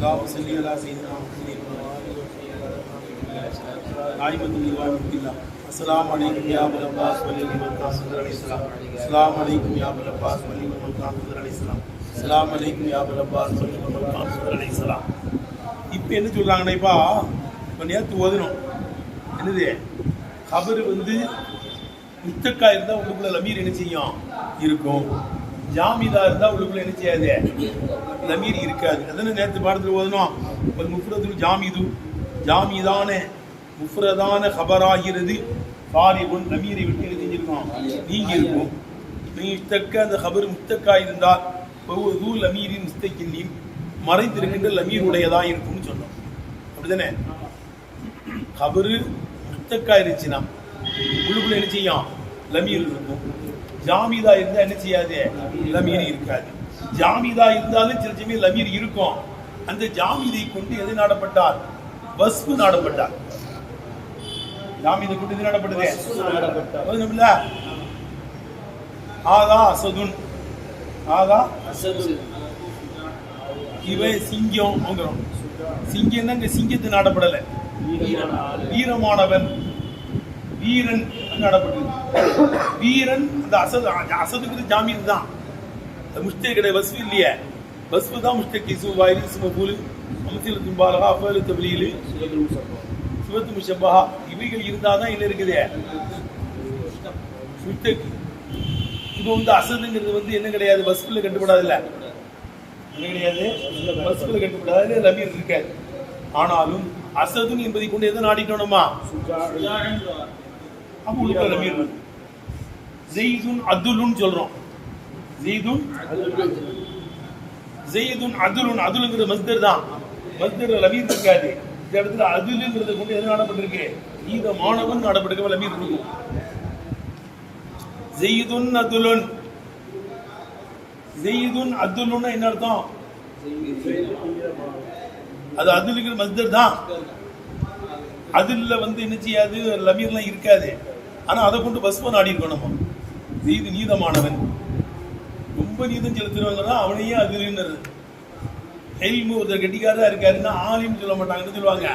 اللهم صل على سيدنا محمد السلام عليكم يا ابو العباس ولي المقام عليه السلام. السلام عليكم يا ابو العباس ولي المقام عليه السلام. السلام عليكم يا ابو العباس ولي المقام عليه السلام. இப்போ என்ன சொல்றாங்கன்னாப்பா, இப்போ நேற்று ஓதணும் என்னது, கபர் வந்து முத்தக்கா இருந்தால் உள்ளுக்குள்ள லமீர் என்ன செய்யும் இருக்கும், ஜாமிதா இருந்தால் உள்ளுக்குள்ள என்ன செய்யாது, லமீர் இருக்காது. அதனால நேற்று பாடத்தில் ஓதணும், ஒரு முஃப்ரதுல் ஜாமிது, ஜாமிதான முஃப்ரதான கபராகிறது ஃபாரிகுன், லமீரை விட்டு என்ன செஞ்சிருக்கோம், நீங்கி இருக்கும். முஸ்தக்க அந்த கபர் முஸ்தக்கா இருந்தால் ஒவ்வொரு லமீரின் முஸ்தக்கின் மறைந்திருக்கின்ற லமீர் உடையதாக இருக்கும்னு சொன்னோம். அப்படிதானே, கபரு முஸ்தக்கா இருந்துச்சுன்னா உள்ளுக்குள்ள என்ன செய்யும், லமீர் இருக்கும். ஜாமிதா இருந்தால் என்ன செய்யாது, லமீர் இருக்காது. ஜாமிதா இருந்தாலும் சில சமயம் லமீர் இருக்கும். அந்த ஜாமிதை கொண்டு எது நாடப்பட்டார், வஸ்பு நாடப்பட்டார். ஜாமிதை கொண்டு எது நாடப்பட்டது, ஆகா அசதுன், ஆகா அசதுன் இவன் சிங்கம். சிங்கம் இங்க சிங்கத்தை நாடப்படலை, வீரமானவன், வீரன் நாடப்பட்டது. வீரன் அந்த அசதுக்கு ஜாமீன் தான், முஸ்தே கிடையாது, வஸ்ஃபு இல்லையே. வஸ்ஃபு தான் முஸ்தக். இசுவாயிரு இஸ்மபூலு அமசில் தும்பாலகா அஃபலு தப்லீலு சுவத்து முஷப்பஹா இவைகள் இருந்தால் தான் என்ன இருக்குது முஸ்தக். இப்போ வந்து அசதுங்கிறது வந்து என்ன கிடையாது, வஸ்ஃபில் கட்டுப்படாது, இல்லை என்ன கிடையாது, வஸ்ஃபில் கட்டுப்படாது, லமீர் இருக்காது. ஆனாலும் அசதுன் என்பதை கொண்டு எதை நாடிட்டோம்மா, அப்போ உள்ள லமீர் இருக்கு. ஜெய்துன் அதுலுன்னு சொல்றோம். ஜெய்துன் ஜெய்துன் அதுலுன், அதுலுங்கிற மஸ்தர் தான், மஸ்தர் லமீர் இருக்காது. இந்த இடத்துல அதுலுங்கிறத கொண்டு எது நாடப்பட்டிருக்கு, இந்த மாணவன் நாடப்பட்டிருக்க லமீர் இருக்கும். ஜெய்துன் அதுலுன், ஜெய்துன் அதுலுன்னா என்ன அர்த்தம், அது அதுலுங்கிற மஸ்தர் தான். அதுல வந்து என்ன செய்யாது, லமீர்லாம் இருக்காது. ஆனா அதை கொண்டு வஸ்ஃப நாடி இருக்கணும். நம்ம ஜெய்து நீதமானவன், ரொம்ப நீதம் செலுத்துறவங்க அவனையே அதுன்னு. எல்மு ஒருத்தர் கெட்டிக்காரா இருக்காருன்னா ஆலின்னு சொல்ல மாட்டாங்கன்னு சொல்லுவாங்க.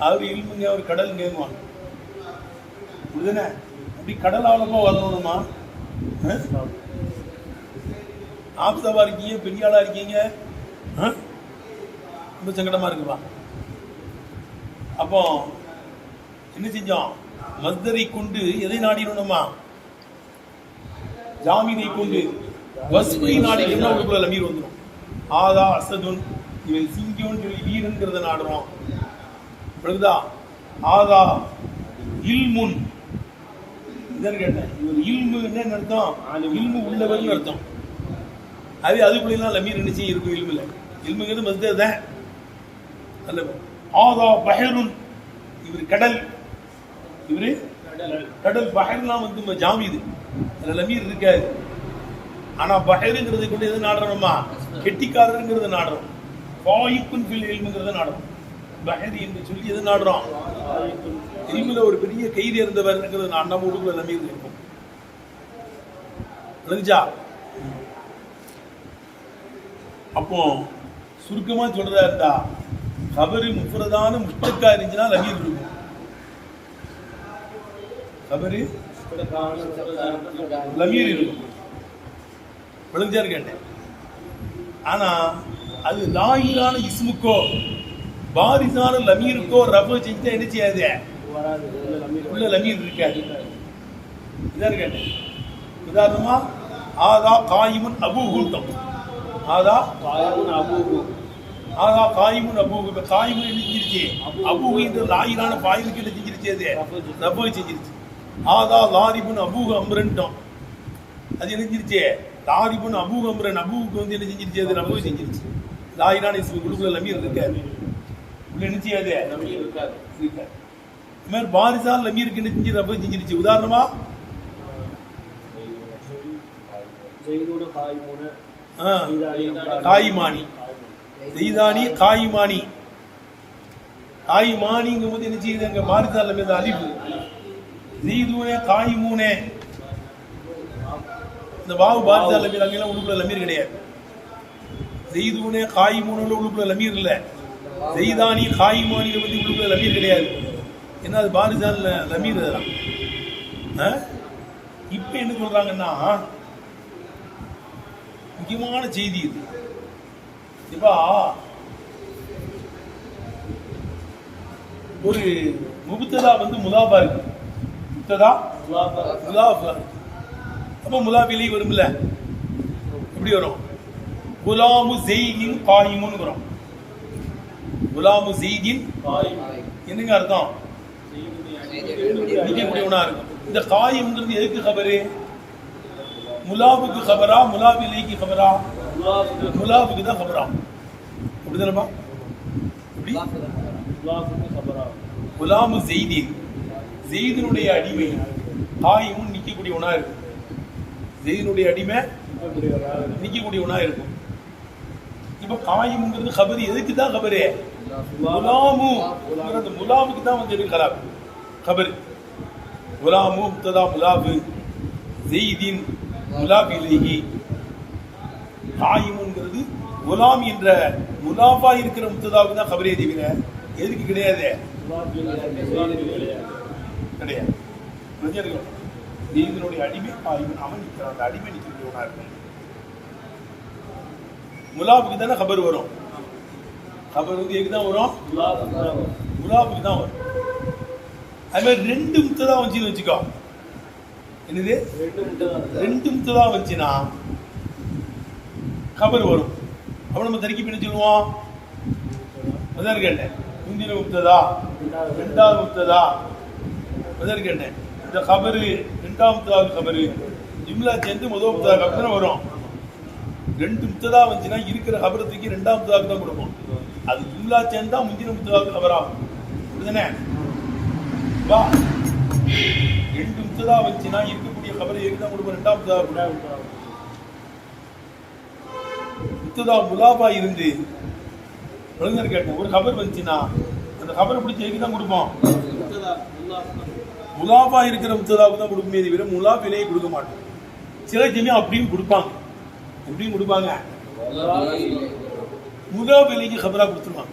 அவர் இல்முங்க, அவர் கடல் கேங்குவாங்க. புரியுதுன்னு, அப்படி கடல் ஆழமா வரணும்மா. ஆப்தாவா இருக்கீங்க, பெரிய ஆளா இருக்கீங்க, ரொம்ப சங்கடமா இருக்குப்பா. அப்போ என்ன செஞ்சோம், மஸ்தரை கொண்டு எதை நாடினோம்மா, ஜாமீனை கொண்டு வஸ்ஃபை நாடினோம்னா உள்ளுக்குள்ள லமீர் வந்துடும். ஆதா அசதுன், இவன் சிங்கம்னு சொல்லி வீரன்கிறத நாடுறோம். புரியுதா, ஆதா இல்முன், இதான் கேட்டேன். இவர் இல்மு என்ன அர்த்தம், இல்மு உள்ளவர்னு அர்த்தம். அதுக்குள்ளெல்லாம் லமீர் என்ன செய்ய இருக்கும், இல்முல. இல்முங்கிறது மஸ்தர் தான். அல்ல, ஆதா பஹருன், இவர் கடல், இவரு கடல். பஹர்லாம் வந்து ஜாமீது, அதுல லமீர் இருக்காது. ஆனா பஹருங்கிறதை கொண்டு எது நாடுறோம்மா, கெட்டிக்காரருங்கிறத நாடுறோம். ஃபாயிக்குன் ஃபில் இல்முங்கிறத நாடுறோம். பஹர் என்று சொல்லி எது நாடுறோம், இல்முல ஒரு பெரிய கைதி இருந்தவர்ங்கிறது நம்ம ஊருக்குள்ள லமீர் இருக்கும். புரிஞ்சா? அப்போ சுருக்கமா சொல்றதா இருந்தா, கபரு முஃப்ரதான முஸ்தக்கா இருந்துச்சுன்னா லமீர் இருக்கும். கபரு லமீர் இருக்கும். விளஞ்சாரு கேட்டேன். ஆனா அது லாயிலான இஸ்முக்கோ பாரிசான லமீருக்கோ ரஃபு செஞ்சா என்ன செய்யாது, உள்ள லமீர் இருக்காது. இதான் கேட்டேன். உதாரணமா ஆதா காயிமுன் அபூஹுல்தம், ஆதா காயிமுன் அபூஹு, ஆதா காயிமுன் அபூஹு. இப்ப காயிமுன் என்ன செஞ்சிருச்சு, அபூஹுன்ற லாயிலான பாயிலுக்கு என்ன செஞ்சிருச்சு, அது ரஃபு செஞ்சிருச்சு. ஆதா லாரிபுன் அபூஹு அம்ரன்ட்டோம், அது என்ன செஞ்சிருச்சு, லாரிபுன் அபூஹு அம்ரன். அபூஹுக்கு வந்து என்ன செஞ்சிருச்சு, அது ரஃபு செஞ்சிருச்சு. லாயிலான இஸ்மு குழுக்குள்ள லமீர் இருக்காது, உள்ள என்ன செய்யாது, லமீர் இருக்காது. இந்த மாதிரி பாரிசால் லமீருக்கு என்ன செஞ்சு ரஃபு செஞ்சிருச்சு. உதாரணமா காயிமானி, செய்தானி காயிமானி. காயிமானிங்கும் போது என்ன செய்யுது, அங்க பாரிசால் லமீர் அலிஃபு. ஜெய்தூனே காயிமூனே, இந்த வாவு பாரிசால் லமீர், அங்கெல்லாம் உள்ளுக்குள்ள லமீர் கிடையாது. ஜெய்தூனே காயிமூனே உள்ளுக்குள்ள லமீர் இல்லை. செய்தானி காயிமானி பற்றி உள்ள லமீர் கிடையாது. ஏன்னா அது பாரிசான் லமீர் அதெல்லாம். இப்போ என்ன சொல்றாங்கன்னா முக்கியமான செய்தி இது. இப்போ ஒரு முபத்ததா முலாபா இருக்கு. முபத்ததா முலாபா இருக்கு. அப்போ முலாபிலை வரும்ல, எப்படி வரும்? குலாமு ஜெய்தின் காயிமுன்னு வரும். குலாமு ஜெய்தின் என்னங்க அர்த்தம்? நிற்கக்கூடியவனா இருக்கும். இந்த காயிம்ங்கிறது எதுக்கு கபரு? முலாபுக்கு கபரா முலாபிலைக்கு கபரா? முலாபுக்கு தான் கபரா. அப்படிதானப்பா? எப்படி? குலாமு ஜெய்தின், ஜெய்தினுடைய அடிமை காயிமும் நிற்கக்கூடியவனா இருக்கும். ஜெய்தினுடைய அடிமை நிற்கக்கூடியவனா இருக்கும். இப்ப காயிம்ங்கிறது கபரு. எதுக்கு தான் கபரு? குலாமு அந்த முலாபுக்கு தான் இருக்கிறார் கபரு. குலாமு முப்ததா முலாபு, ஜெய்தின் முலாபிலைஹி. காயிமுங்கிறது குலாம் என்ற முலாபா இருக்கிற முப்ததாவுக்கு தான் கபரே தவிர எதுக்கு கிடையாது? கிடையாது. ஜெய்தினுடைய அடிமை காயிமுன், அவன் நிற்கிறான். அந்த அடிமை நிற்கக்கூடியவனா இருக்கும். முலாபுக்கு தானே கபர் வரும். கபர் எதுக்கு தான் வரும்? முலாபுக்கு தான் வரும். அது மாதிரி ரெண்டு முத்ததா வந்துச்சுன்னு வச்சுக்கோ. என்னது? ரெண்டு முத்ததா வந்துச்சுன்னா கபர் வரும். அப்ப நம்ம தரிக்கி பண்ணி சொல்லுவோம். அதான் கேட்டேன். முந்தின முத்ததா, ரெண்டாவது முத்ததா, அதான் கேட்டேன். இந்த கபரு ரெண்டாவது முத்ததாவது கபரு ஜிம்லா சேர்ந்து முதல் முத்ததா கபர் தானே வரும். ரெண்டு முத்ததா வந்துச்சுன்னா இருக்கிற கபரத்துக்கு ரெண்டாம் முத்ததாவுக்கு தான் கொடுப்போம். அது ஜும்லா சேர்ந்தா முந்தின முத்ததாவுக்கு கபராகும். அப்படிதானே? வா, ரெண்டு முத்ததா வந்துச்சுன்னா இருக்கக்கூடிய கபரை எதுக்கு தான் கொடுப்போம்? ரெண்டாம் முத்ததா. முத்ததா முலாபா இருந்து விளங்கர் கேட்டேன். ஒரு கபர் வந்துச்சுன்னா அந்த கபரை பிடிச்சி எதுக்கு தான் கொடுப்போம்? முலாபா இருக்கிற முத்ததாவுக்கு தான் கொடுக்குமே தவிர முலாபிலேயே கொடுக்க மாட்டோம். சில ஜமீன் அப்படியும் கொடுப்பாங்க. எப்படியும் கொடுப்பாங்க, முலாபிலைக்கு கபரா கொடுத்துருவாங்க.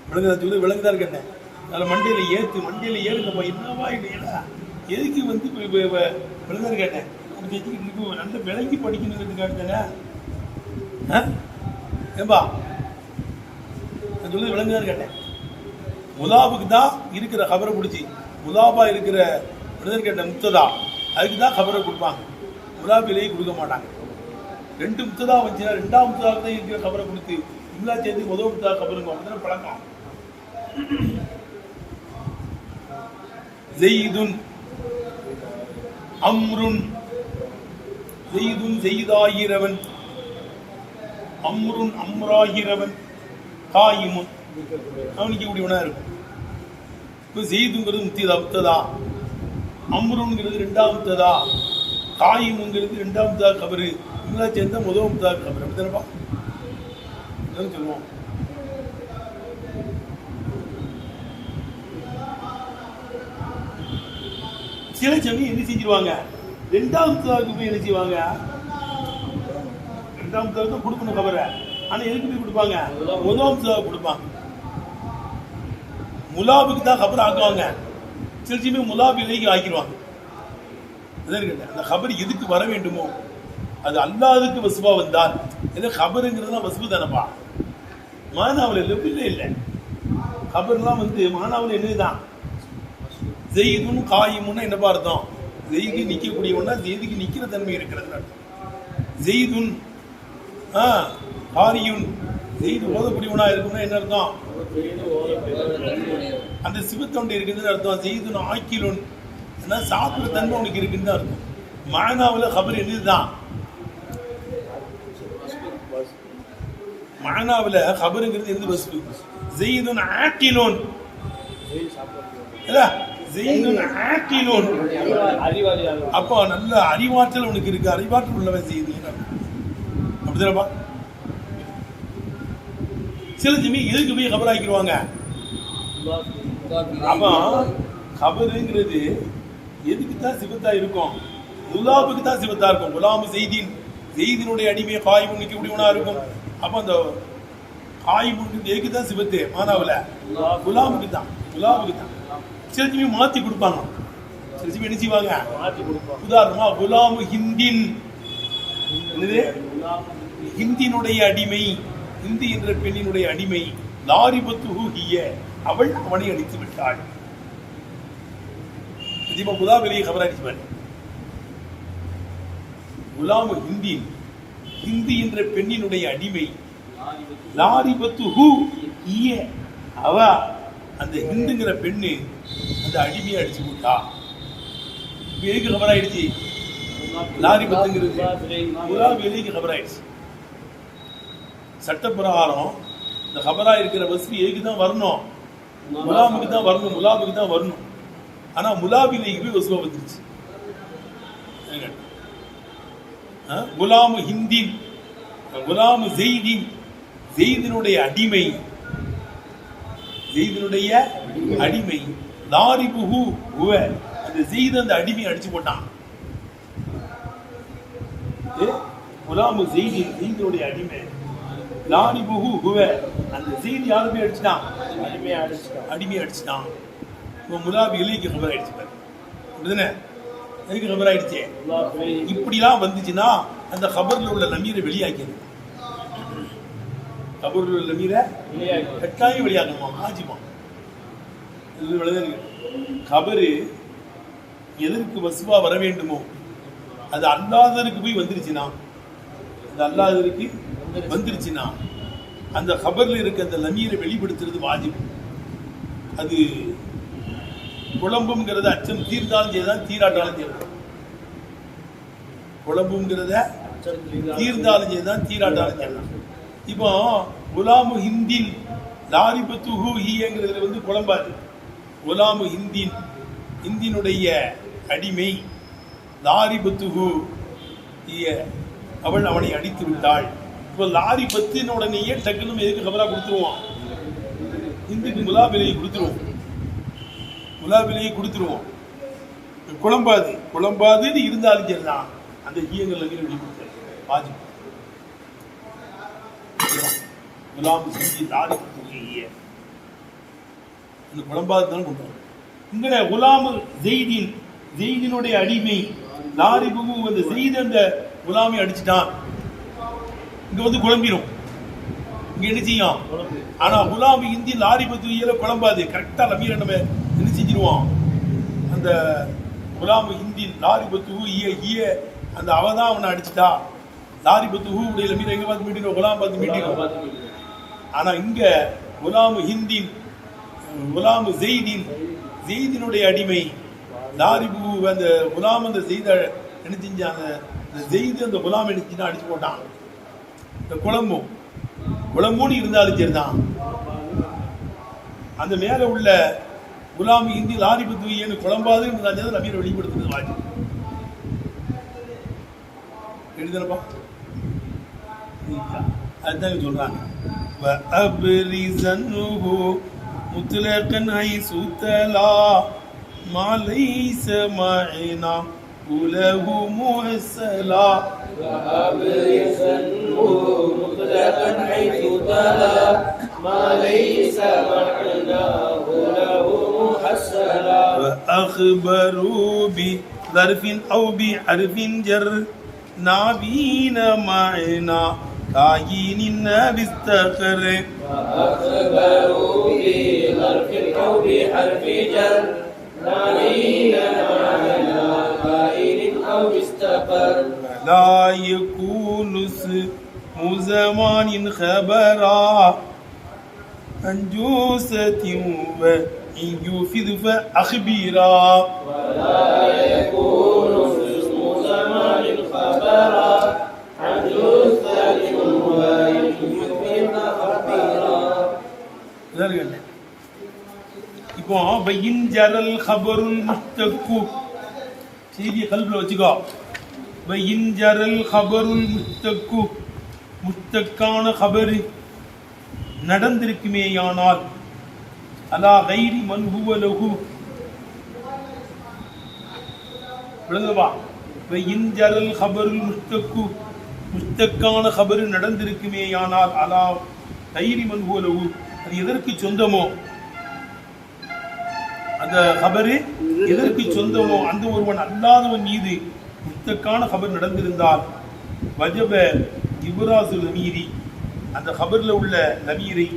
விளங்குதா இருக்கேன். அதில் மண்டையில் ஏற்று, மண்டையில் ஏறுங்கப்பா, என்னவா இல்லையா எதுக்கு விளங்குதா கேட்டேன். நல்ல விளங்கி படிக்கணுங்கிறதுக்காக தானே. ஏன்பா சொல்லி விளங்குதான்னு கேட்டேன். முலாபுக்கு தான் இருக்கிற கபரை பிடிச்சி, முலாபா இருக்கிற கேட்ட முத்ததா அதுக்கு தான் கபரை கொடுப்பாங்க. முலாபிலேயே கொடுக்க மாட்டாங்க. ரெண்டு முத்ததா வந்துச்சுன்னா ரெண்டாம் முத்ததாக தான் இருக்கிற கபரை கொடுத்து இம்லா சேர்த்து முதல் முத்ததா கபருங்க. அப்படிதான் பழக்கம். ஜெய்துன் அம்ருன், ஜெய்துன் ஜெய்தாயிரவன், அம்ருன் அம்ராயிரவன், காயிமுன் அவனுக்கு கூடியவனா இருக்கும். இப்போ ஜெய்துங்கிறது முத்ததா, அம்ருங்கிறது ரெண்டாம் முத்ததா, காயிமுங்கிறது ரெண்டாம் முத்ததா கபரு, இவங்களா சேர்ந்தா முதல் முத்ததா கபரு. அப்படித்தானப்பா சொல்லுவோம். சில சமயம் என்ன செஞ்சிருவாங்க, ரெண்டாம் முத்ததாவுக்கு போய் என்ன செய்வாங்க, ரெண்டாம் முத்ததாவுக்கு கொடுக்கணும் கபரை. ஆனா எதுக்கு போய் கொடுப்பாங்க? முதல் முத்ததாவுக்கு கொடுப்பாங்க. முலாபுக்கு தான் கபர் ஆக்குவாங்க. சில சமயம் முலாபிலேக்கு ஆக்கிடுவாங்க. அந்த கபர் எதுக்கு வர வேண்டுமோ அது அல்லாதுக்கு வசுவா வந்தால், ஏதோ கபருங்கிறதுலாம் வசுவு தானப்பா. மானாவில் லெப்பில்ல இல்லை. கபர்லாம் மானாவில் என்னதுதான் ஜெய்துன் காயிமுன்னா என்னப்பா அர்த்தம்? ஜெய்து நிற்கக்கூடியவனா, ஜெய்துக்கு நிற்கிற தன்மை இருக்கிறது. ஜெய்துன் காரியுன், ஜெய்து ஓதக்கூடியவனா இருக்கும்னா என்ன அர்த்தம்? அந்த சிவத்தொண்டு இருக்குதுன்னு அர்த்தம். ஜெய்துன் ஆக்கிலுன், சாப்பிட்ற தன்மை உனக்கு இருக்குன்னு அர்த்தம். மானாவில் கபர் என்னதுதான்? மானாவில் கபருங்கிறது எந்த வஸ்து? ஜெய்துன் ஆக்கிலுன், அப்போ நல்ல அறிவாற்றல் உனக்கு இருக்கு, அறிவாற்றல் உள்ளவன் செய்தி. அப்படிதானப்பா? சில சமயம் எதுக்கு போய் கபர் ஆக்கிடுவாங்க. ஆமா, கபருங்கிறது எதுக்கு தான் சிவத்தா இருக்கும்? முலாபுக்கு தான் சிவத்தா இருக்கும். குலாமு செய்தின், செய்தினுடைய அடிமையை காயும் நிற்க முடியும்னா இருக்கும். அப்போ அந்த காயிமுக்கு ஏக்கு தான் சிவத்து மானாவில் குலாமுக்கு தான் சில சமயம் மாற்றி கொடுப்பாங்க. சில சமயம் என்ன செய்வாங்க? உதாரணமா குலாமு ஹிந்தின், ஹிந்தினுடைய அடிமை, ஹிந்தி என்ற பெண்ணினுடைய அடிமை, லாரிபத்துஹு ஹிய, அவள் அவனை அடித்து விட்டாள். முதாவிலேயே खबर அடிச்சு பாரு. குலாமு ஹிந்தின், ஹிந்தி என்ற பெண்ணினுடைய அடிமை, லாரிபத்துஹு ஹிய, அவ அந்த ஹிந்துங்கிற பெண்ணு அந்த அடிமையை அடிச்சு விட்டா. எதுக்கு खबर ஆயிடுச்சு? லாரிபத்துங்கிறது முதாவிலேயே खबर ஆயிடுச்சு. சட்ட பிரகாரம் இந்த खबரா இருக்கிற வஸ்ஃபி எதுக்கு தான் வரணும்? முலாமுக்கு தான் வரணும், முலாமுக்கு தான் வரணும். ஆனா முலாபிலேயே வஸ்ஃபா வந்துருச்சு. குலாமு ஹிந்தின், குலாமு ஜெய்தின், ஜெய்தினுடைய அடிமை, ஜெய்தினுடைய அடிமை, லாரிபுஹு ஹுவ, அந்த ஜெய்த் அந்த அடிமை அடிச்சு போட்டான். குலாமு ஜெய்தின், ஜெய்தினுடைய அடிமை, லாரிபுஹு ஹுவ, அந்த ஜெய்த் யாருமே அடிச்சிட்டான், அடிமை அடிச்சிட்டான். முலாபி இலைக்கு खबर ஆயிடுச்சு பாரு. அப்படிதானே? எதுக்கு खबर ஆயிடுச்சு? இப்படிலாம் வந்துச்சுன்னா அந்த खबர்ல உள்ள லமீரை வெளியாக்கியது. खबர்ல உள்ள லமீரை கட்டாயம் வெளியாக்கணுமா? ஆஜிமா. खबर எதற்கு வஸ்வா வர வேண்டுமோ அது அல்லாதருக்கு போய் வந்துருச்சுன்னா, அது அல்லாதருக்கு வந்துருச்சுன்னா அந்த खबர்ல இருக்க அந்த லமீரை வெளிப்படுத்துறது வாஜிப். அது குழம்புங்கிறத அச்சம் தீர்ந்தாலும் செய்யலாம், தீராட்டாலும் செய்யலாம். குழம்புங்கிறத தீர்ந்தாலும் செய்யலாம், தீராட்டாலும் செய்யலாம். இப்போ குலாமு ஹிந்தின் லாரிபத்துஹு ஹியங்கிறதுல வந்து குழம்பாது. குலாமு ஹிந்தின், ஹிந்தினுடைய அடிமை, லாரிபத்துஹு ஹிய, அவள் அவனை அடித்து விட்டாள். இப்போ லாரிபத்தின் உடனேயே டக்குன்னு எதுக்கு खबரா கொடுத்துருவோம்? ஹிந்துக்கு முலாபிலேயே கொடுத்துருவோம், முலாபிலேயே கொடுத்துருவோம். குழம்பாது, குழம்பாதுன்னு இருந்தாலும் சரிதான் அந்த ஈயங்கள் வெளிப்படுத்த வாஜிப். குலாம் செஞ்சு லாரி அந்த குழம்பாது தான் கொண்டு வரும். இங்கே குலாமு ஜெய்தின், ஜெய்தினுடைய அடிமை, லாரிபுகு, அந்த ஜெய்து அந்த குலாமை அடிச்சுட்டான். இங்க வந்து குழம்பிடும், இங்க என்ன செய்யும்? ஆனா குலாமு ஹிந்தி லாரிபத்து குழம்பாது. கரெக்டா லமீரை நம்ம என்ன செஞ்சிருவோம்? அந்த குலாமு ஹிந்தி லாரிபத்து ஈய, அந்த அவதான் அவனை அடிச்சுட்டா. லாரிபத்து உடைய லமீரை எங்க பார்த்து மீட்டினோம்? குலாம் பார்த்து மீட்டினோம். ஆனா இங்க குலாமு ஹிந்தின், குலாமு ஜெய்தின், ஜெய்தினுடைய அடிமை, லாரிபு, அந்த குலாம் அந்த ஜெய்த என்ன செஞ்சாங்க? அந்த ஜெய்து அந்த குலாம் அடிச்சுன்னா அடிச்சு போட்டான். இந்த குழம்பும் குழம்புன்னு இருந்தாலும் சரிதான் அந்த மேல உள்ள குலாம் ஹிந்தி லாரிபத்து குழம்பாது இருந்தாலும் நபீரை வெளிப்படுத்துறது வாஜிப். எழுதுனப்பா அதுதான் சொல்றாங்க. முத்லகன் ஐசுதலா மாலைஸ மஅனா குலஹு முஹஸலா முத்லகன் ஐசுதலா மாலைஸ மஅனா குலஹு முஹஸலா وأخبروا بظرف أو بحرف جر نابين معنا كاين باستقر وأخبروا بظرف أو بحرف جر نابين معنا كاين أو باستقر لا يكون اسم زمان خبرا عن جوسة وإن يفيد فأخبرا ولا يكون اسم زمان خبرا عن جوسة وإن يفيد فأخبرا. இப்போ பையின் ஜரல் ஹபருல் முஸ்தக்கு, செய்தியை கல்வியில் வச்சுக்கோ. பையின் ஜரல் ஹபருல் முஸ்தக்கு, முஸ்தக்கான ஹபரு நடந்திருக்குமேயானால் அலா கைரி மன் ஹுவ லஹு, விளங்குவா? பையின் ஜரல் ஹபருல் முஸ்தக்கு, முஸ்தக்கான ஹபரு நடந்திருக்குமேயானால் அலா கைரி மன்ஹூலவு அது எதற்கு சொந்தமோ, அந்த ஹபரு எதற்கு சொந்தமோ அந்த ஒருவன் அல்லாதவன் மீது முத்தக்கான ஹபர் நடந்திருந்தால் வஜப இப்ராசு லமீரி அந்த ஹபர்ல உள்ள லமீரை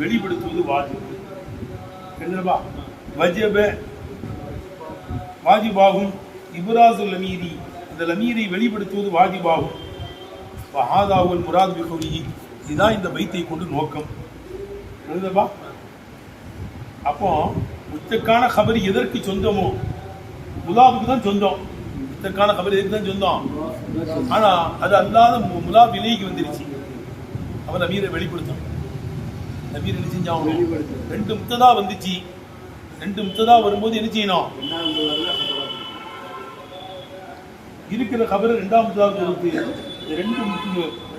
வெளிப்படுத்துவது வாஜிப். என்னப்பா வஜப வாஜிபாகும், இப்ராசு லமீரி அந்த லமீரை வெளிப்படுத்துவது வாஜிபாகும். வஹாதாவுல் முராத் பிகௌலிஹி இதுதான் இந்த பைத்தை கொண்டு நோக்கம். என்னப்பா அப்போ முத்தக்கான ஹபர் எதற்கு சொந்தமோ முலாபுக்கு தான் சொந்தம். முத்தக்கான ஹபர் எதற்கு தான் சொந்தம். ஆனா அது அல்லாத முலாப் விலைக்கு வந்துருச்சு. அவன் நபீரை வெளிப்படுத்தும். நபீர் என்ன செஞ்சான்? ரெண்டு முத்ததா வந்துச்சு. ரெண்டு முத்ததா வரும்போது என்ன செய்யணும்? இருக்கிற ஹபர் ரெண்டாம் முத்ததாக கொடுத்து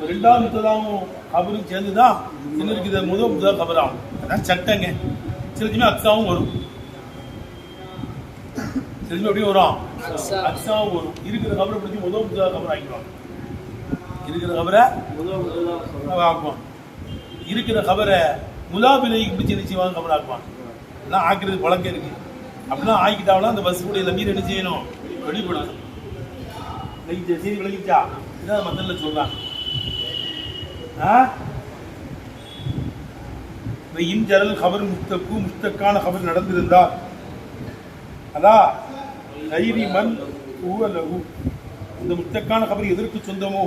ரெண்டாம் முத்ததாவும் ஹபரும் சேர்ந்துதான் என்ன இருக்குது முதல் முத்ததா ஹபர் ஆகும். அதான் சட்டங்க. சிலதுமே அக்ஸாவும் வரும். சிலதுமே எப்படி வரும்? அக்ஸாவும் வரும். இருக்கிற கபரை பிடிச்சி முதல் முத்ததா கபர் ஆக்கிடுவாங்க. இருக்கிற கபரை ஆக்குவான். இருக்கிற கபரை முலாபிலைக்கு பிடிச்சி என்ன செய்வாங்க? கபர் ஆக்குவான். எல்லாம் ஆக்கிறது பழக்கம் இருக்கு. அப்படிலாம் ஆக்கிட்டாவெல்லாம் அந்த பஸ் கூட மீறி என்ன செய்யணும்? வெளிப்படுத்தணும். செய்தி விளங்கிச்சா? இதான் மத்தல சொல்றாங்க. இன்ஜரல் ஹபர் முஸ்தக்கு முஸ்தக்கான ஹபர் நடந்திருந்தால் அதா கைரி மன் ஊவலகு அந்த முஸ்தக்கான ஹபர் எதற்கு சொந்தமோ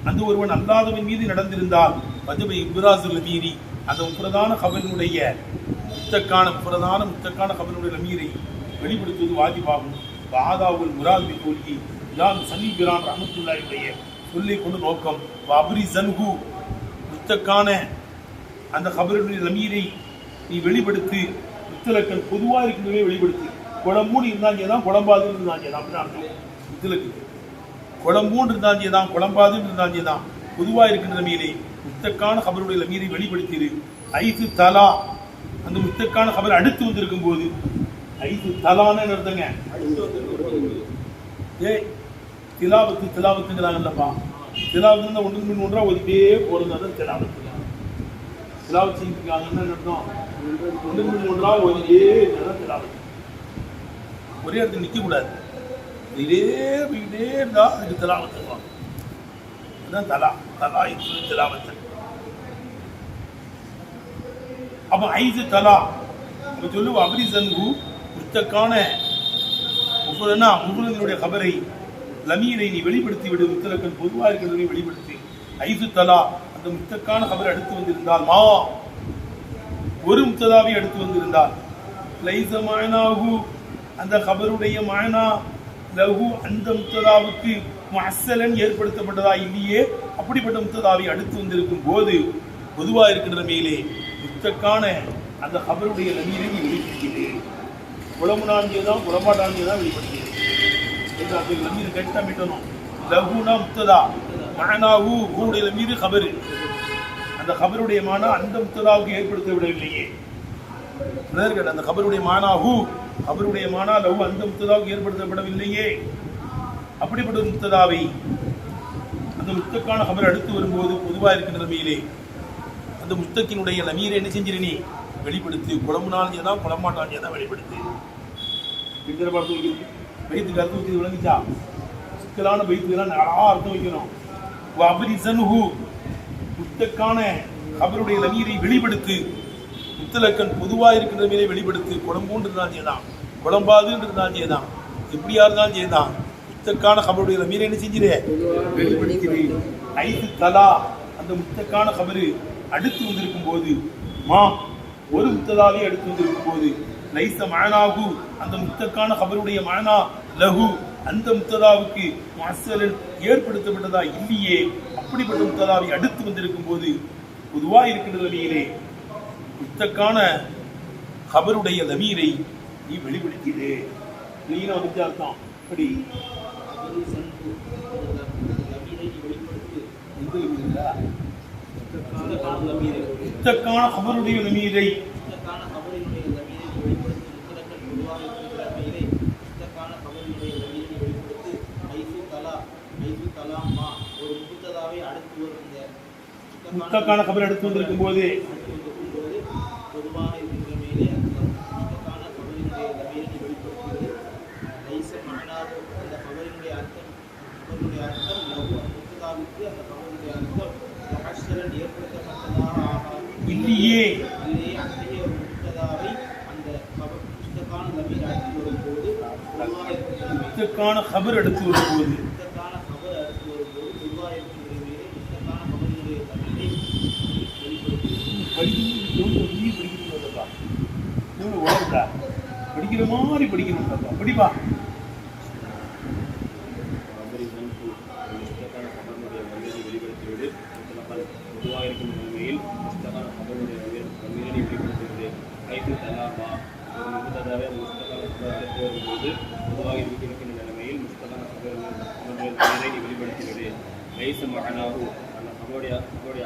அந்த ஒருவன் அல்லாதவன் மீது நடந்திருந்தால் வஜப இப்ராசுல் லமீரி அந்த முஃபரதான ஹபரினுடைய முஸ்தக்கான ஹபரினுடைய லமீரை வெளிப்படுத்துவது வாஜிபாகும். வஹாதாவுல் முராத் பிகௌலிஹி இதான் சன்னி பிரான் ரஹ்மத்துல்லாஹியுடைய சொல்லை கொண்டு நோக்கம். அப்ரி ஜன்ஹு முஸ்தக்கான அந்த ஹபருடைய லமீரை நீ வெளிப்படுத்தி முத்தலக்கன் பொதுவாக இருக்கின்றவே வெளிப்படுத்தி. குழம்பூன்னு இருந்தாங்க தான், குழம்பாதுன்னு இருந்தாங்க தான். அப்படின்னா முத்தலக்கு குழம்பூன்னு இருந்தாங்க தான், குழம்பாதுன்னு இருந்தாங்க தான். பொதுவாக இருக்கின்ற லமீரை முத்தக்கான ஹபருடைய லமீரை வெளிப்படுத்திடு. ஐசு தலா அந்த முத்தக்கான ஹபர் அடுத்து வந்திருக்கும் போது ஐசு தலான்னு அர்த்தங்க. திலாவத்துங்கிறாங்கல்லப்பா. திலாவத்து ஒன்று ஒன்றா ஒதுக்கிட்டே போறது தான் திலாவத்து. திலாவத் செஞ்சுருக்காங்கன்னு அர்த்தம். ஒன்றா ஒதுக்கிட்டே திலாவத்து. ஒரே இடத்துல நிற்க கூடாது. இதே போய்கிட்டே இருந்தா அதுக்கு திலாவத்து. அதுதான் தலா திலாவத்து. அப்ப ஐசு தலா சொல்லுவோம். அப்ரி ஜன்ஹு முஸ்தக்கான முஃபரதினுடைய கபரை லமீரை நீ வெளிப்படுத்தி விடு. முத்தலக்கன் பொதுவாக இருக்கிறதை வெளிப்படுத்தி. ஐசு தலா அந்த முத்தக்கான கபர் அடுத்து வந்திருந்தால் ஒரு முத்ததாவை அடுத்து வந்திருந்தால் லைஸ மாயனாகு அந்த கபருடைய மாயனா லகு அந்த முத்ததாவுக்கு முஅஸ்ஸலன் ஏற்படுத்தப்பட்டதா இல்லையே. அப்படிப்பட்ட முத்ததாவை அடுத்து வந்திருக்கும் போது பொதுவாக இருக்கின்ற மேலே முத்தக்கான அந்த கபருடைய லமீரை நீ வெளிப்படுத்திடு. குளமுனாஞ்சியதான் குளமாட்டாஞ்சியதான் வெளிப்படுத்திடு. லமீர் கரெக்டாக மீட்டணும். லகுனா முத்ததா மானாஹு ஹூடைய லமீர் கபரு. அந்த கபருடைய மானா அந்த முத்ததாவுக்கு ஏற்படுத்த விடவில்லையே. அந்த கபருடைய மானாஹு கபருடைய மானா லகு அந்த முத்ததாவுக்கு ஏற்படுத்தப்படவில்லையே. அப்படிப்பட்ட ஒரு முத்ததாவை அந்த முத்தக்கான கபர் அடுத்து வரும்போது பொதுவாக இருக்கின்ற நிலைமையிலே அந்த முத்தக்கினுடைய லமீரை என்ன செஞ்சிரு நீ வெளிப்படுத்து. குழம்புனாலும் தான் குழம்பாட்டாலும் தான் வெளிப்படுத்து. பைத்துக்கு அர்த்தம் வச்சு விளங்கிச்சா? சிக்கலான பைத்துக்கெல்லாம் நல்லா அர்த்தம் வைக்கணும். அப்ரி ஜன்ஹு முத்தக்கான கபருடைய லமீரை வெளிப்படுத்து. முத்தலக்கன் பொதுவாக இருக்கின்ற மீதை வெளிப்படுத்து. குழம்பூன்று இருந்தால் செய்தான், குழம்பாதுன்னு இருந்தால் செய்தான், எப்படியா இருந்தாலும் செய்தான். முத்தக்கான கபருடைய லமீரை என்ன செஞ்சிரு வெளிப்படுத்திடு. ஐசு தலா அந்த முத்தக்கான கபரு அடுத்து வந்திருக்கும் போது ஒரு முத்ததாவே அடுத்து வந்திருக்கும் போது லைஸ மானாகு அந்த முத்தக்கான கபருடைய மானா லகு அந்த முத்ததாவுக்கு முஅஸ்ஸலன் ஏற்படுத்தப்பட்டதா இல்லையே. அப்படிப்பட்ட முத்ததாவை அடுத்து வந்திருக்கும் போது பொதுவாக இருக்கின்ற லமீரை முத்தக்கான கபருடைய லமீரை நீ வெளிப்படுத்திடு. கிளீனா வந்து அர்த்தம். அப்படி முத்தக்கான கபருடைய லமீரை முத்தக்கான கபர் எடுத்து வந்திருக்கும் போது பொதுவாக இருக்கிற மேலே அந்த முத்தக்கான கபரினுடைய லமீரை வெளிப்படுத்துகிறது. லைஸ மஅனாஹு அந்த கபரினுடைய அர்த்தம் லஹு முத்ததாவுக்கு அந்த கபரினுடைய அர்த்தம் முஹஸ்ஸரன் ஏற்படுத்தப்பட்டதாக ஆகாது. இல்லையே அத்தகைய ஒரு முத்ததாவை அந்த முத்தக்கான லமீர் அடுத்து வரும்போது பொதுவாக இருக்கிற முத்தக்கான கபர் எடுத்து வரும்போது முத்தக்கான கபர் அடுத்து வரும்போது பொதுவாக இருக்கிற மேலே முத்தக்கான கபரினுடைய லமீரை படிக்கிற மாதிரி படிக்கணும் படிப்பா. பொதுவாக இருக்கும் நிலைமையில் முஸ்தகான கபருடைய லமீரை வெளிப்படுத்துகிறது. கைது தலாபா ஒரு முத்ததாவை முஸ்தகான கபர் அடுத்து வரும்போது பொதுவாக இருக்கின்ற நிலைமையில் முஸ்தகான கபருடைய லமீரை வெளிப்படுத்துகிறது. லைஸ மஅனாஹு அந்த கபருடைய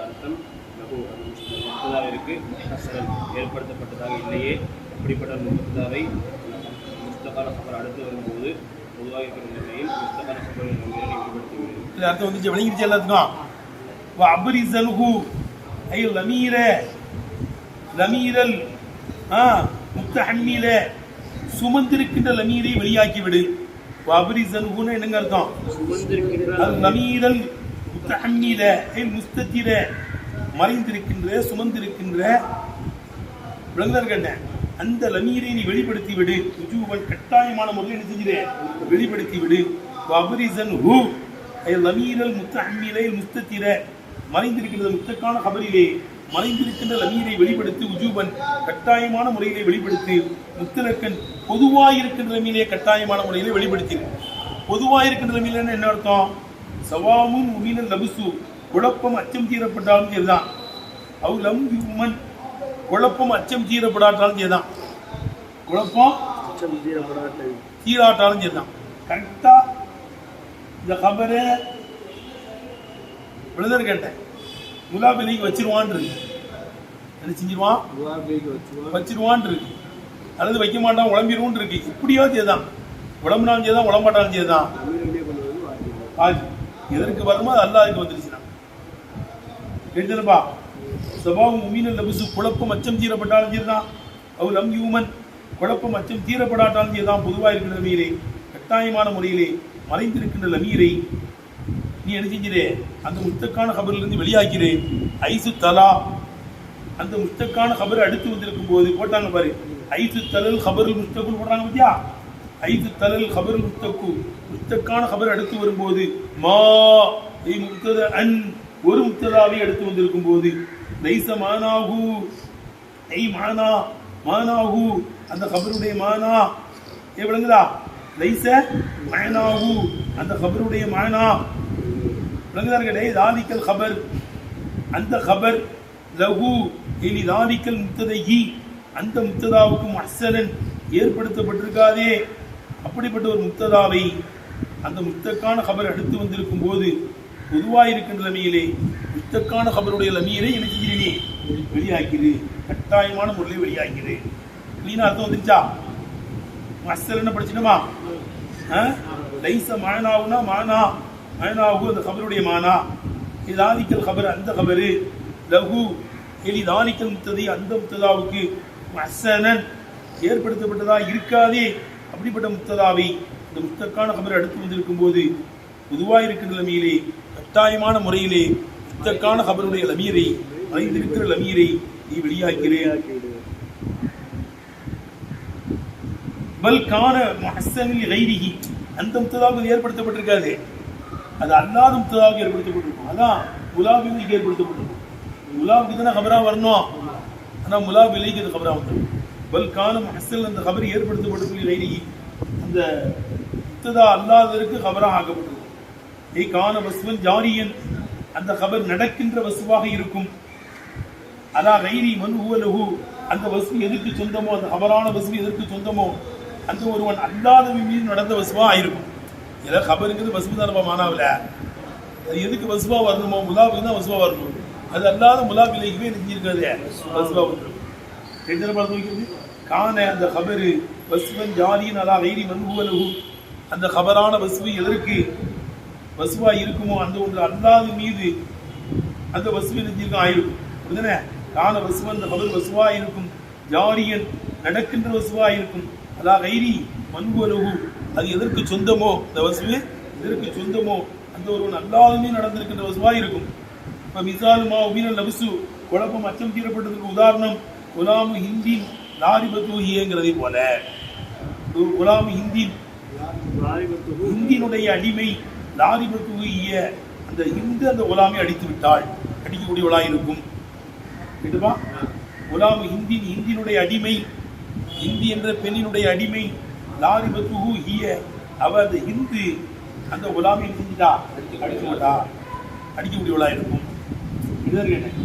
அர்த்தம் லஹு அது முத்ததாவிற்கு முஹஸ்ஸரன் ஏற்படுத்தப்பட்டதாக இல்லையே. அப்படிப்பட்ட முத்ததாவை முஸ்தகான கபர் அடுத்து வரும்போது பொதுவாக இருக்கிற நிலைமையில் முஸ்தகான கபருடைய லமீரை வெளிப்படுத்துகிறது. இது அர்த்தம் வந்துச்சு, விளங்கிடுச்சு எல்லாத்துக்கும். வஅப்ரிஸன்ஹு ஐ லமீர லமீரல் முத்தஹம்மில சுமந்திருக்கின்ற லமீரை வெளியாக்கி விடு. வஅப்ரிஸன்ஹுன்னு என்னங்க அர்த்தம்? அல் லமீரல் முத்தஹம்மில ஐ முஸ்தத்திர மறைந்திருக்கின்ற சுமந்திருக்கின்ற விளங்குதல் அந்த லமீரை நீ வெளிப்படுத்தி விடு. உஜூபன் கட்டாயமான முறையில் என்ன செஞ்சிரு வெளிப்படுத்தி விடு. வஅப்ரிஸன்ஹு ஐ லமீரல் முத்தஹம்மில முஸ்தத்திர மறைந்திருக்கின்ற முத்தக்கான கபரிலே மறைந்திருக்கின்ற லமீரை வெளிப்படுத்தி உஜூபன் கட்டாயமான முறையிலே வெளிப்படுத்தி முத்தலக்கன் பொதுவாயிருக்கின்ற லமீரை கட்டாயமான முறையிலே வெளிப்படுத்தி. பொதுவாயிருக்கின்ற லமீரன்னு என்ன அர்த்தம்? சவாமுன் உமீனல் லபுசு குழப்பம் அச்சம் தீரப்பட்டாலும் சரிதான். அவு லம் யுமன் குழப்பம் அச்சம் தீரப்படாட்டாலும் சரிதான். குழப்பம் தீராட்டாலும் சரிதான். கரெக்டா இந்த கபரை விழுதர் கேட்டேன் முலாபிலைக்கு வச்சிருவான் இருக்கு. என்ன செஞ்சிருவான்? வச்சிருவான் இருக்கு. அல்லது வைக்க மாட்டான் உழம்பிடுவோன் இருக்கு. இப்படியோ செய்தான் உடம்புனாலும் செய்தான் உடம்பாட்டாலும் செய்தான். எதற்கு வருமோ அது அல்லாஹ்வுக்கு வந்துருச்சுன்னா கேட்டுப்பா. சபாவும் உமீனல் லபுசு குழப்பம் அச்சம் தீரப்பட்டாலும் சரிதான். அவ் லம் யூமன் குழப்பம் அச்சம் தீரப்படாட்டாலும் சரிதான். பொதுவாக இருக்கிற லமீரை கட்டாயமான முறையிலே மறைந்திருக்கின்ற லமீரை நீ என்ன செஞ்சிரு அந்த முஸ்தக்கான கபரிலிருந்து வெளியாக்கிறே. ஐசு தலா அந்த முஸ்தக்கான கபர் அடுத்து வந்திருக்கும் போது போட்டாங்க பாரு. ஐசு தலல் கபருல் முஸ்தகுல் போடுறாங்க பத்தியா. ஐசு தலல் கபருல் முஸ்தகு முஸ்தக்கான கபர் அடுத்து வரும்போது மா முக்தத அன் ஒரு முக்ததாவை அடுத்து வந்திருக்கும் போது லைஸ மானாஹு ஐ மானா மானாஹு அந்த கபருடைய மானா விளங்குதா? லைஸ மானாஹு அந்த கபருடைய மானா விளங்குதார்களே. தாலிக்கல் கபர் அந்த கபர் லஹு இனி தாலிக்கல் முத்ததையி அந்த முத்ததாவுக்கு முஹஸ்ஸலன் ஏற்படுத்தப்பட்டிருக்காதே. அப்படிப்பட்ட ஒரு முத்ததாவை அந்த முத்தக்கான கபர் அடுத்து வந்திருக்கும் போது பொதுவாக இருக்கின்ற லமீரை முத்தக்கான கபருடைய லமீரை என்ன செஞ்சிரு வெளியாக்கிடு. கட்டாயமான முறையில் வெளியாக்கிடு. நீனா அர்த்தம் வந்துருச்சா? முஹஸ்ஸலன்னு படிச்சுக்கணுமா? லைஸ மானாவுனா மானா மானாஹு அந்த கபருடைய மானா. இது தாலிக்கல் கபர் அந்த கபரு லஹு இனி தாலிக்கல் முத்ததை அந்த முத்ததாவுக்கு முஹஸ்ஸனன் ஏற்படுத்தப்பட்டதா இருக்காதே. அப்படிப்பட்ட முத்ததாவை இந்த முத்தக்கான கபர் அடுத்து வந்திருக்கும் போது பொதுவாக இருக்கின்ற லமீரை கட்டாயமான முறையிலே முத்தக்கான கபருடைய லமீரை மறைந்திருக்கிற லமீரை நீ வெளியாக்கிறேன். பல் கான முஹஸ்ஸனில் கைரிஹி அந்த முத்ததாவுக்கு ஏற்படுத்தப்பட்டிருக்காது. அது அல்லாத முத்ததாவுக்கு ஏற்படுத்தப்பட்டிருக்கும். அதான் முலாபிலைக்கு ஏற்படுத்தப்பட்டிருக்கும். முலாபுக்கு தானே கபரா வரணும். ஆனால் முலாபிலைக்கு அது கபரா வந்துடும். பல் கான முஹஸ்ஸன் அந்த கபர் ஏற்படுத்தப்பட்டிருக்கும் கைரிஹி அந்த முத்ததா அல்லாததற்கு கபராக ஆக்கப்பட்டிருக்கும். ஏ கான வஸ்வன் ஜாரியன் அந்த கபர் நடக்கின்ற வசுவாக இருக்கும். அதா கைரி மன் ஹுவலஹு அந்த வசு எதற்கு சொந்தமோ அந்த கபரான வசு எதற்கு சொந்தமோ அந்த ஒருவன் அல்லாதவன் மீது நடந்த வசுவா ஆயிருக்கும். ஏதாவது கபருங்கிறது வசுவு தானப்பா மானாவில். அது எதுக்கு வசுவா வரணுமோ முலாபுக்கு தான் வசுவா வரணும். அது அல்லாத முலாபிலைக்குமே நெஞ்சிருக்காது வசுவா வந்துடும். ரெண்டு படத்தை வைக்கிறது கான அந்த கபரு வசுவன் ஜாரியின் அதா கைரி மன் ஹுவலஹு அந்த கபரான வசுவு எதற்கு வசுவா இருக்குமோ அந்த ஒன்று அல்லாத மீது அந்த வசுவை நெஞ்சிருக்கும் ஆயிருக்கும். அப்படிதானே? கான வசுவ அந்த கபர் வசுவா இருக்கும், ஜாரியன் நடக்கின்ற வசுவா இருக்கும். அதா கைரி மண்புலகு அது எதற்கு சொந்தமோ, இந்த வசுவு எதற்கு சொந்தமோ அந்த ஒரு நல்லாலுமே நடந்திருக்கின்ற வசுவா இருக்கும். இப்போ மிசாலுமா உபீனல் லபசு குழப்பம் அச்சம் தீரப்பட்டதுக்கு உதாரணம் குலாமு ஹிந்தி லாரிபத்துஹியங்கிறதை போல. குலாமு ஹிந்தி ஹிந்தினுடைய அடிமை லாரிபத்துஹிய அந்த ஹிந்து அந்த குலாமை அடித்து விட்டாள், அடிக்கக்கூடியவளாக இருக்கும். கேட்டுப்பா, குலாமு ஹிந்தி ஹிந்தினுடைய அடிமை, ஹிந்தி என்ற பெண்ணினுடைய அடிமை லாரிபத்துஹு ஹிய அவ அந்த ஹிந்து அந்த குலாமை செஞ்சுட்டா அடிக்க மாட்டா, அடிக்கக்கூடியவளாக இருக்கும். இதுதான் கேட்டேன்.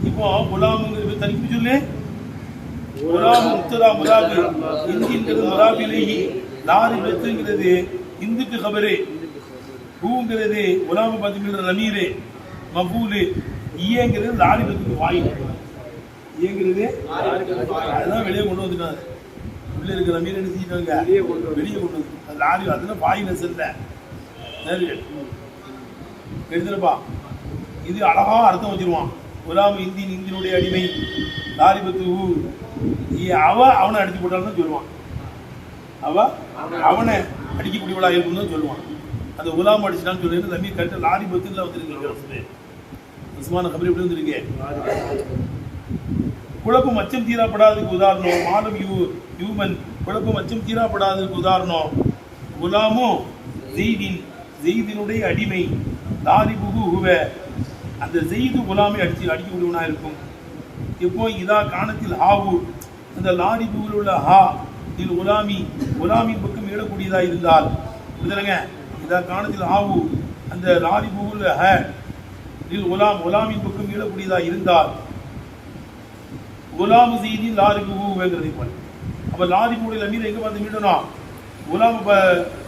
இப்போ குலாமுங்கிறது தனிக்கு சொல்லு. குலாம் முத்ததா முராபி ஹிந்திங்கிறது முராபிலேயே லாரிபத்துங்கிறது ஹிந்துக்கு கபரு, பூங்கிறது குலாம பார்த்தீங்கன்னா ரமீரு மபூலு, ஈயங்கிறது லாரிபத்துக்கு வாய். ஈயங்கிறது அதெல்லாம் வெளியே கொண்டு வந்துட்டாங்க. உள்ள இருக்கிற ரமீர் என்ன செஞ்சிட்டாங்க? வெளியே கொண்டு வந்து லாரி அதெல்லாம் வாய் நெசல்ல எடுத்துருப்பா. இது அழகா அர்த்தம் வச்சிருவான். குலாம் இந்தியினுடைய அடிமை லாரிபத்து அவ அவனை அடிச்சு போட்டாலும் சொல்லுவான். அவ அவனை அடிக்கக்கூடியவளா இருக்குன்னு தான் சொல்லுவான். அந்த குலாம் அடிச்சுட்டான்னு சொல்லி ரமீர் கரெக்டாக லாரிபத்துல வந்துருக்கு. உஸ்மான கபரி எப்படி வந்துருக்கு? குழப்பம் அச்சம் தீராப்படாததுக்கு உதாரணம் மாலம் யூமன் குழப்பம் அச்சம் தீராப்படாததுக்கு உதாரணம் குலாமோ ஜெய்தினுடைய அடிமை லாரிபுகு ஹுவ அந்த ஜெய்து குலாமை அடிக்கக்கூடியவனா இருக்கும். எப்போ இதா காணத்தில் ஹாவு அந்த லாரிபுகில் உள்ள ஹா இதில் குலாமின் பக்கம் ஏழக்கூடியதா இருந்தால் புரிதலுங்க. இதா காணத்தில் ஹாவு அந்த லாரிபுகுல் ஹ இதில் குலாமின் பக்கம் ஏழக்கூடியதா இருந்தால் குலாமு செய்தி லாரிபுகுங்கிறதை போல. அப்போ லாரிபுடைய மீது எங்கே பார்த்து மீட்டணும்? குலாம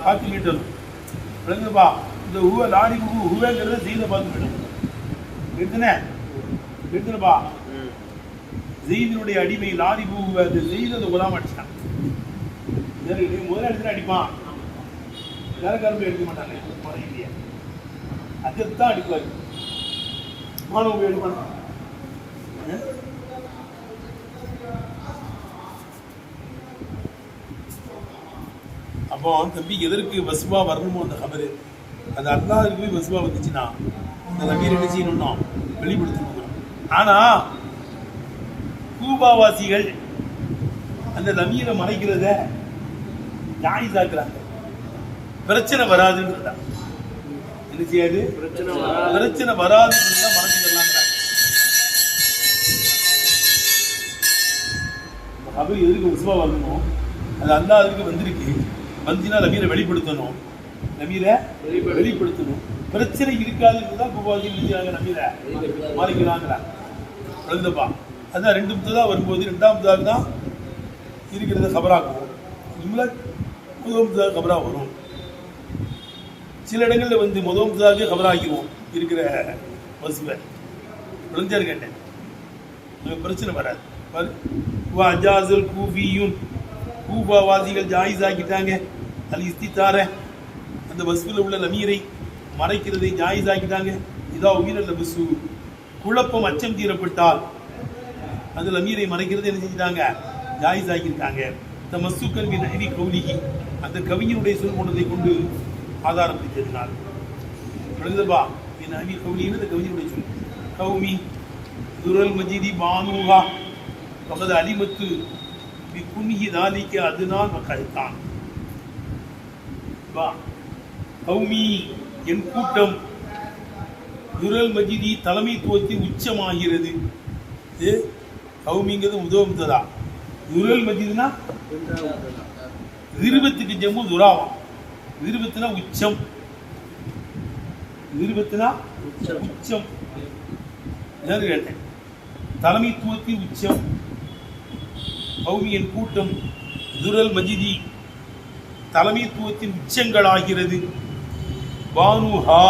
பார்த்து மீட்டணும். விளங்குதுப்பா? இந்த லாரிபுகு ஹுவேங்கிறத செய்த பார்த்து மீட்டணும். எடுத்துனப்பா ஜெயிதினுடைய அடிமை லாரிபு அந்த ஜெயித் அந்த குலாம் அடிச்சான். முதல்ல எடுத்துட்டு அடிப்பான், வேற கரும்பு எடுக்க மாட்டாங்க. அதுதான் அடிப்பாரு. மாணவ எடுப்பாங்க. அப்போ தம்பி எதற்கு வசுவா வரணுமோ அந்த கபரு அது அல்லாஹ்வுக்கு போய் வசுவா வந்துச்சுன்னா அந்த நபீர் என்ன செய்யணும்னா வெளிப்படுத்தணும். ஆனா கூபாவாசிகள் அந்த நபீரை மறைக்கிறத ஜாயிஸாக்குறாங்க. பிரச்சனை வராதுன்றதா என்ன செய்யாது? பிரச்சனை வராதுன்னு மறைச்சிடலாம். கபரு எதுக்கு வசுவா வரணுமோ அது அல்லாஹ்வுக்கு வந்திருக்கு. வந்துச்சுன்னா நபீரை வெளிப்படுத்தணும், நபீரை வெளிப்படுத்தணும். பிரச்சனை இருக்காதுன்றதான் கூபாவாசி நினைச்சாங்க நபீரை மறைக்கிறாங்கிறாங்க. எழுதுப்பா அதான் ரெண்டு முத்ததா வரும்போது ரெண்டாம் தான் இருக்கிறத கபராக்குவோம். முதல் கபரா வரும். சில இடங்கள்ல வந்து முதல் கபராக்கிடுவோம் இருக்கிற வசுவை. விளைஞ்சாரு கேட்டேன், பிரச்சனை வராது. அஜாசல் கூஃபியும் கூபாவாசிகள் ஜாயிஸ் ஆக்கிட்டாங்க. அது இஸ்தித்தார அந்த வசுவில் உள்ள நமீரை மறைக்கிறதை ஜாயிஸ் ஆக்கிட்டாங்க. இதா உயிரல்ல பசு குழப்பம் அச்சம் தீரப்பட்டால் அந்த நமீரை மறைக்கிறது என்ன செஞ்சிட்டாங்க? ஜாயிஸ் ஆக்கியிருக்காங்க. இந்த மசுக்கல்வி நகரி கௌலிகி அந்த கவிஞனுடைய சொல் போனதை கொண்டு ஆதாரம் பிடித்ததினால் எழுதுபா என் அவி கௌலின்னு அந்த கவிஞனுடைய சொல். கௌமி துரல் மஜிதி பானுகா பகது அலிமத்து குன்ஹி தாலிக்க அதுதான் கருத்தான். கௌமி என் கூட்டம் துரல் மஜிதி தலைமைத்துவத்தின் உச்சமாகிறது. கௌமிங்கிறது உதவமுத்ததா. துரல் மஜிதுனா விருபத்துக்கு ஜம்மு துராவம். விருபத்துனா உச்சம். விருபத்துனா உச்சம் கேட்டேன். தலைமைத்துவத்தின் உச்சம். கௌமியின் கூட்டம் துரல் மஜிதி தலைமைத்துவத்தின் உச்சங்களாகிறது. பானுஹா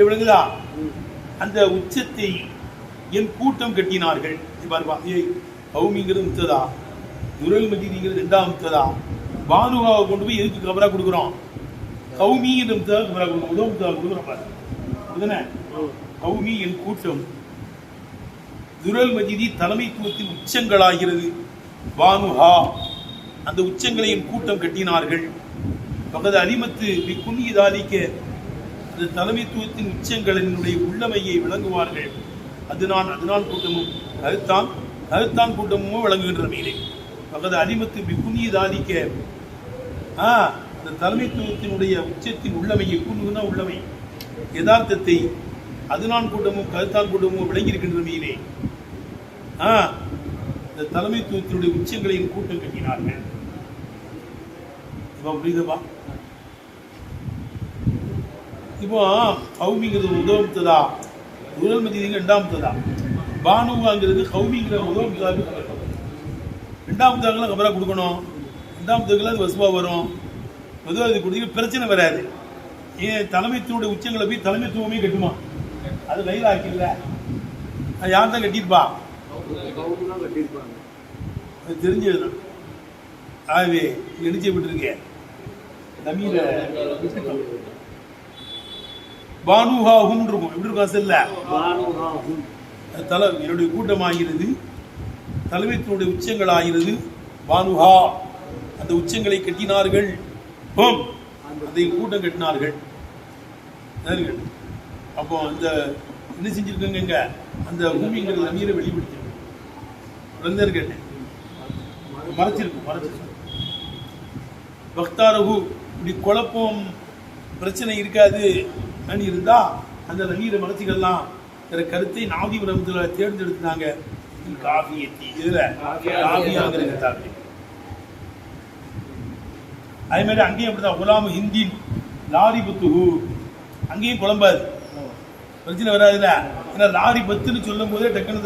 விளங்குதா? அந்த உச்சத்தை என் கூட்டம் கட்டினார்கள். கௌமிங்கிறது முத்ததா, துரல் மஜிதிங்கிறது ரெண்டாம் முத்ததா. பானுஹாவை கொண்டு போய் எதுக்கு கபரா கொடுக்குறோம்? கௌமி என்ற முத்ததா கபரா கொடுக்குறோம். உதவ முத்ததா கொடுக்குறோம். இதுதானே கௌமி என் கூட்டம் துரல் மஜிதி தலைமைத்துவத்தின் உச்சங்களாகிறது. வானுஹா அந்த உச்சங்களை என் கூட்டம் கட்டினார்கள். பகது அலிமத்து குன்னியதாலிக்க அந்த தலைமைத்துவத்தின் உச்சங்களினுடைய உள்ளமையை விளங்குவார்கள். அதனால் கூட்டமும் கருத்தான் கூட்டமும் விளங்குகின்ற மீனே பகது அலிமத்து குன்னியதாலிக்க அந்த தலைமைத்துவத்தினுடைய உச்சத்தின் உள்ளமையை கூண்டுனா உள்ளமை யதார்த்தத்தை அதுதான் கூட்டமும் கருத்தான் கூட்டமும் விளங்கியிருக்கின்ற மீனே இந்த தலைமைத்துவத்தினுடைய உச்சங்களையும் கூட்டம் கட்டினார்கள். இப்போ புரியுதப்பா? இப்போ கௌமிங்கிறது உதவுத்ததா, துரல் மஜீதிங்க ரெண்டாமத்ததா, பானுவாங்கிறது கௌமிங்கிற உதவுத்ததாக்கு ரெண்டாமத்தாக்கெல்லாம் கபரா கொடுக்கணும். ரெண்டாமத்துக்கெல்லாம் அது வசுவா வரும். பொதுவாக இது கொடுத்தீங்க பிரச்சனை வராது. ஏன் தலைமைத்துவனுடைய உச்சங்களை போய் தலைமைத்துவமே கட்டுமா? அது கையில் ஆக்கில்ல, அது யார் தான் கட்டியிருப்பா? அது தெரிஞ்சது. ஆகவே எழுச்சி விட்டுருக்கேன் தமிழ பானுஹாஹும் இருக்கும். எப்படி இருக்கும் அசல்ல? என்னுடைய கூட்டமாகிறது, தலைமைத்துவனுடைய உச்சங்கள் ஆகிறது. பானுஹா அந்த உச்சங்களை கட்டினார்கள். அதை கூட்டம் கட்டினார்கள். அப்போ அந்த என்ன செஞ்சிருக்கங்க, அந்த பூமிங்கிறது அமீரை வெளிப்படுத்திருக்கு. கேட்டேன் மறைச்சிருக்கு. பக்தாரகு இப்படி குழப்பம் பிரச்சனை இருக்காது இருந்தா அந்த நவீன மனசுகள்லாம் கருத்தை நாவி பிரமத்துல தேர்ந்தெடுத்தாங்க. காஃபியத்தி இதுல காஃபியாங்கிறது அதே மாதிரி அங்கேயும் அப்படிதான். குலாமு ஹிந்தின் லாரி பத்துஹு அங்கேயும் குழம்பாது, பிரச்சனை வராதுல்ல. ஏன்னா லாரி பத்துன்னு சொல்லும் போதே டக்குனு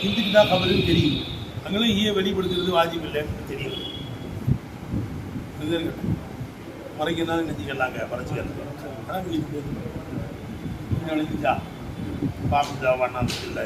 ஹிந்துக்கு தான் கபருன்னு தெரியும். அங்கெல்லாம் ஈய வெளிப்படுத்துறது வாஜிப் இல்லைன்னு தெரியும். மறைக்கணும் நெஞ்சிக்கலாங்க மறைச்சிக்கலாம். ஆனால் பார்க்குதா வண்ணாந்து இல்லை.